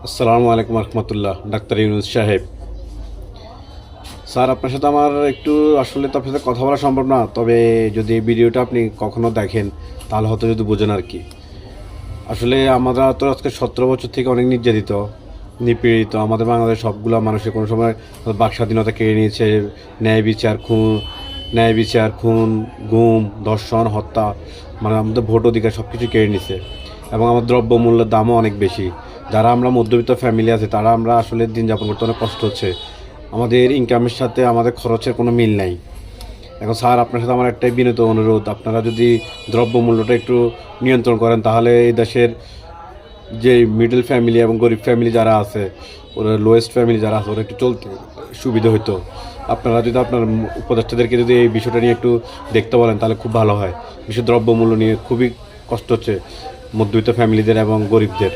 আসসালামু আলাইকুম রহমতুল্লাহ। ডাক্তার ইউনুস সাহেব স্যার, আপনার সাথে আমার একটু আসলে তো আপনার সাথে কথা বলা সম্ভব না, তবে যদি এই ভিডিওটা আপনি কখনো দেখেন তাহলে হয়তো যদি বোঝেন আর কি। আসলে আমরা তো আজকে 17 বছর থেকে অনেক নির্যাতিত, নিপীড়িত। আমাদের বাংলাদেশ সবগুলো মানুষের কোনো সময় বাক স্বাধীনতা কেড়ে নিয়েছে। ন্যায় বিচার, খুন, গুম, ধর্ষণ, হত্যা, মানে আমাদের ভোট অধিকার সব কিছু কেড়ে নিছে। এবং আমার দ্রব্যমূল্যের দামও অনেক বেশি। যারা আমরা মধ্যবিত্ত ফ্যামিলি আছে তারা আমরা আসলে দিন যাপন করতে অনেক কষ্ট হচ্ছে। আমাদের ইনকামের সাথে আমাদের খরচের কোনো মিল নাই। এখন স্যার, আপনার সাথে আমার একটাই বিনীত অনুরোধ, আপনারা যদি দ্রব্যমূল্যটা একটু নিয়ন্ত্রণ করেন তাহলে এই দেশের যে মিডল ফ্যামিলি এবং গরিব ফ্যামিলি যারা আছে, ওরা লোয়েস্ট ফ্যামিলি যারা আছে, ওরা একটু চলতে সুবিধা হতো। আপনারা যদি আপনার উপদেষ্টাদেরকে যদি এই বিষয়টা নিয়ে একটু দেখতে বলেন তাহলে খুব ভালো হয়। বিশেষ দ্রব্যমূল্য নিয়ে খুবই কষ্ট হচ্ছে মধ্যবিত্ত ফ্যামিলিদের এবং গরিবদের।